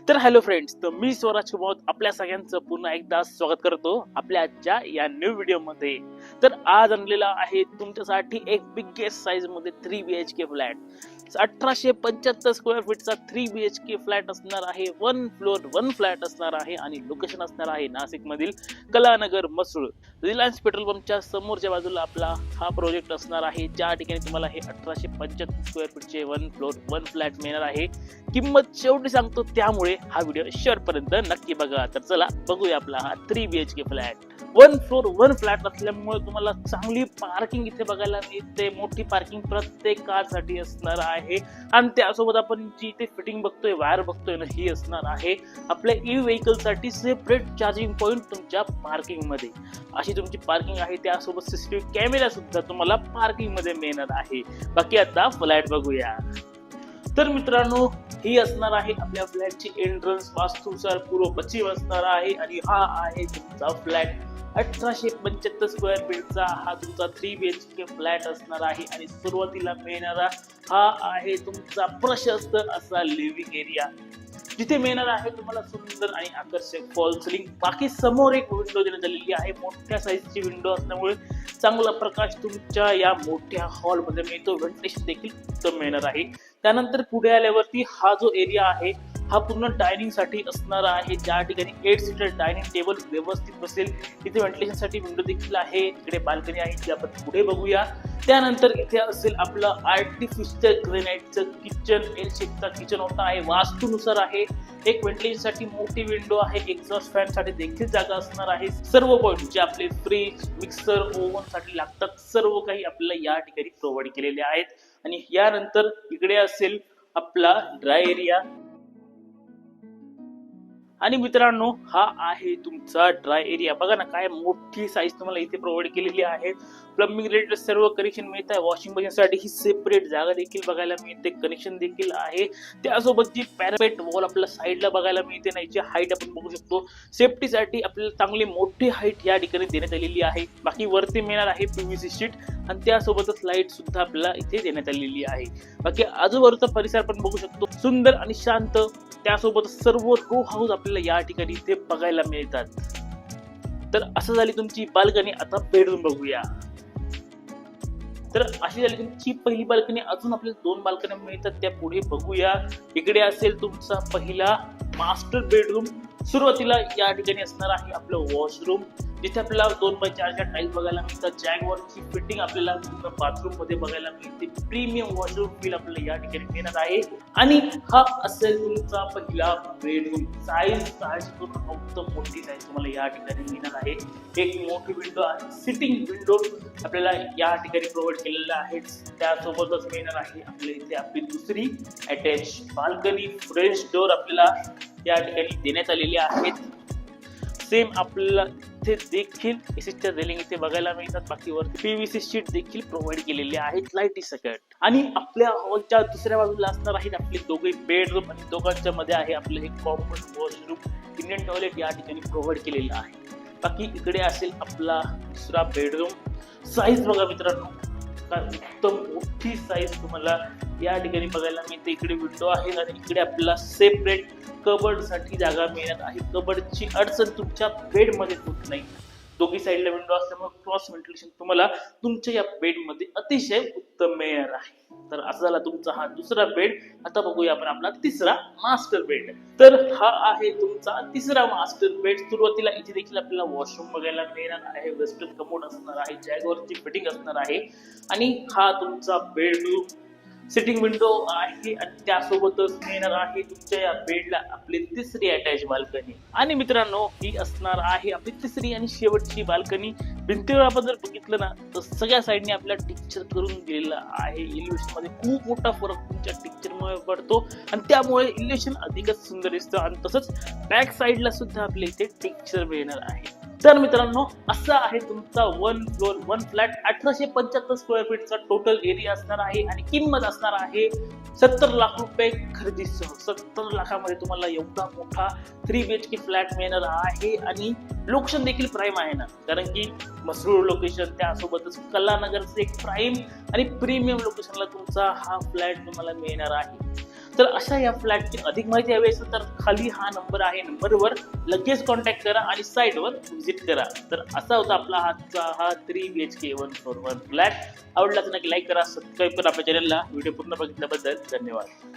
तर hello friends, तर मी स्वराज कुमार आपल्या सगळ्यांचं पुन्हा एकदा स्वागत करतो आपल्या आजच्या या न्यू व्हिडिओ मध्ये। तर आज आणलेला आहे तुमच्यासाठी एक बिगेस्ट साइज मध्ये 3 BHK फ्लॅट। 1875 स्क्वेअर फीटचा 3 BHK फ्लॅट असणार आहे। 1 फ्लोर 1 फ्लॅट असणार आहे आणि लोकेशन असणार आहे नाशिक मधील कलानगर मसरूळ। रिलायन्स पेट्रोल पंपच्या समोरच्या बाजूला आपला हा प्रोजेक्ट असणार आहे, ज्या ठिकाणी तुम्हाला हे 1875 स्क्वेअर फीटचे 1 फ्लोर 1 फ्लॅट मिळणार आहे। किंमत शेवटी सांगतो, त्यामुळे हा व्हिडिओ शेवटपर्यंत नक्की बघा। तर चला बघूया आपला हा 3 BHK फ्लॅट। 1 फ्लोर 1 फ्लॅट असल्यामुळे तुम्हाला चांगली पार्किंग इथे बघायला मिळते। मोठी पार्किंग प्रत्येक कारसाठी असणार आहे आणि त्यासोबत आपण जी इथे फिटिंग बघतोय, वायर बघतोय ना, ही असणार आहे आपल्या ई व्हेकल साठी सेपरेट चार्जिंग पॉइंट तुमच्या पार्किंग मध्ये। अशी तुमची पार्किंग आहे, त्यासोबत सीसीटीव्ही कॅमेरा सुद्धा तुम्हाला पार्किंग मध्ये मिळणार आहे। बाकी आता फ्लॅट बघूया। तर मित्रांनो, ही असणार आहे आपल्या फ्लॅटची एंट्रन्स। वास्तुनुसार पूर्व पश्चिम असणार आहे आणि हा आहे तुमचा फ्लॅट। 1875 स्क्वेअर फीटचा हा तुमचा 3 BHK फ्लॅट असणार आहे आणि सुरुवातीला मिळणारा हा आहे तुमचा प्रशस्त असा लिव्हिंग एरिया, जिथे मिळणार आहे तुम्हाला सुंदर आणि आकर्षक फॉल सिलिंग। बाकी समोर एक विंडो देण्यात आलेली आहे। मोठ्या साईजची विंडो असल्यामुळे चांगला प्रकाश तुमच्या या मोठ्या हॉल मध्ये मिळतो। व्हेंटिलेशन देखील उत्तम मिळणार आहे। त्यानंतर पुढे आल्यावरती हा जो एरिया आहे हा पूर्ण डायनिंग साठी असणार आहे, ज्या ठिकाणी 8 सीटर डायनिंग टेबल व्यवस्थित बसेल। इथे व्हेंटिलेशन साठी विंडो देखील आहे। इकडे बाल्कनी आहे, जी आपण पुढे बघूया। त्यानंतर इथे असेल आपलं आर्टिफिशियल ग्रेनाइटचं किचन। एल शेपचा किचन होता आहे, वास्तुनुसार आहे। एक व्हेंटिलेशन साठी मोठी विंडो आहे, एक्झॉस्ट फॅन साठी देखील जागा असणार आहे। सर्व पॉइंट जे आपले फ्रीज, मिक्सर, ओव्हन साठी लागतात, सर्व काही आपल्याला या ठिकाणी प्रोव्हाइड केलेले आहेत। आणि यानंतर इकडे असेल आपला ड्राय एरिया। आणि मित्रांनो, हा आहे तुमचा ड्राय एरिया। बघा ना, काय मोठी साईज तुम्हाला इथे प्रोव्हाइड केलेली आहे। प्लंबिंग रिलेटेड सर्व कनेक्शन मिळत आहे। वॉशिंग मशीन साठी ही सेपरेट जागा देखील बघायला मिळते, कनेक्शन देखील आहे। त्यासोबत जी पॅरापेट वॉल आपल्याला साईडला बघायला मिळते ना, याची हाईट आपण बघू शकतो। सेफ्टीसाठी आपल्याला चांगली मोठी हाईट या ठिकाणी देण्यात आलेली आहे। बाकी वरती मिळणार आहे PVC शीट आणि त्यासोबतच लाईट सुद्धा आपल्याला इथे देण्यात आलेली आहे। बाकी आजूबाजूचा परिसर आपण बघू शकतो, सुंदर आणि शांत। त्यासोबत सर्व रो हाऊस आपल्याला या ठिकाणी इथे बघायला मिळतात। तर असं झाली तुमची बाल्कनी। आता बेडरूम बघूया। तर अशी झाली तुमची पहिली बाल्कनी। अजून आपल्याला 2 बाल्कनी मिळतात, त्या पुढे बघूया। इकडे असेल तुमचा पहिला मास्टर बेडरूम। सुरुवातीला या ठिकाणी असणार आहे आपलं वॉशरूम, जिथे आपल्याला 2x4 टाईल्स बघायला मिळतात। जॅगवॉरची फिटिंग आपल्याला पूर्ण बाथरूम मध्ये बघायला मिळते। प्रीमियम वॉशरूम फील आपल्याला या ठिकाणी मिळणार आहे। आणि हा असेल तुमचा पहिला बेडरूम। साईज उत्तम मोठी साईज तुम्हाला या ठिकाणी मिळणार आहे। एक मोठी विंडो आहे, सिटिंग विंडो आपल्याला या ठिकाणी प्रोव्हाइड केलेला आहे। त्यासोबतच मिळणार आहे आपल्या इथे आपली दुसरी अटॅच बाल्कनी। फ्रेंच डोर आपल्याला या ठिकाणी देण्यात आलेली आहेत। सेम आपल्याला इथे देखील एसीच्या रेलिंग इथे बघायला मिळतात। बाकी वरती PVC शीट देखील प्रोव्हाइड केलेली आहेत लाईटी सकट। आणि आपल्या हॉलच्या दुसऱ्या बाजूला असणार आहेत आपले दोघे बेडरूम आणि दोघांच्या मध्ये आहे आपलं एक कॉमन वॉशरूम। इंडियन टॉयलेट या ठिकाणी प्रोव्हाइड केलेलं आहे। बाकी इकडे असेल आपला दुसरा बेडरूम। साईज बघा मित्रांनो, उत्तम मोठी साईज तुम्हाला या ठिकाणी बघायला मिळते। इकडे विंडो आहे आणि इकडे आपल्याला सेपरेट कबर्ड साठी जागा मिळत आहे। कबर्डची अडचण तुमच्या बेड मध्ये होत नाही। दोघी साईडला विंडो असल्यामुळे क्रॉस व्हेंटिलेशन तुम्हाला तुमच्या या बेड मध्ये अतिशय उत्तम मिळणार आहे। तर असा झाला तुमचा हा दुसरा बेड। आता बघूया आपण आपला तिसरा मास्टर बेड। तर हा आहे तुमचा तिसरा मास्टर बेड। सुरुवातीला इथे देखील आपल्याला वॉशरूम बघायला मिळणार आहे। वेस्टर्न कमोड असणार आहे, जॅगवरची फिटिंग असणार आहे। आणि हा तुमचा बेडरूम, सिटिंग विंडो आहे आणि त्यासोबतच मिळणार आहे तुमच्या या बेडला आपली तिसरी अटॅच बाल्कनी। आणि मित्रांनो, ही असणार आहे आपली तिसरी आणि शेवटची बाल्कनी। भिंतीवर आपण जर बघितलं ना, तर सगळ्या साईडने आपल्याला टेक्स्चर करून दिलेलं आहे। इल्युशन मध्ये खूप मोठा फरक तुमच्या टेक्स्चरमुळे पडतो आणि त्यामुळे इल्युशन अधिकच सुंदर दिसतं। आणि तसंच बॅक साईडला सुद्धा आपल्या इथे टेक्स्चर मिळणार आहे। तर मित्रांनो, असा आहे तुमचा 1 फ्लोर 1 फ्लॅट। 1875 स्क्वेअर फीटचा टोटल एरिया असणार आहे आणि किंमत असणार आहे 70 लाख रुपये खरेदीसह। 70 लाखामध्ये तुम्हाला एवढा मोठा 3 BHK फ्लॅट मिळणार आहे आणि लोकेशन देखील प्राईम आहे ना, कारण की मसरूळ लोकेशन, त्यासोबतच कलानगरचं एक प्राईम आणि प्रीमियम लोकेशनला तुमचा हा फ्लॅट तुम्हाला मिळणार आहे। तर अशा या फ्लॅटची अधिक माहिती हवी असेल तर खाली हा नंबर आहे, नंबरवर लगेच कॉन्टॅक्ट करा आणि साईटवर व्हिजिट करा. तर असा होता आपला हा 3 BHK 141 फ्लॅट. आवडला तर नक्की लाईक करा, सबस्क्राईब करा आपल्या चॅनलला. व्हिडिओ पूर्ण बघितल्याबद्दल धन्यवाद.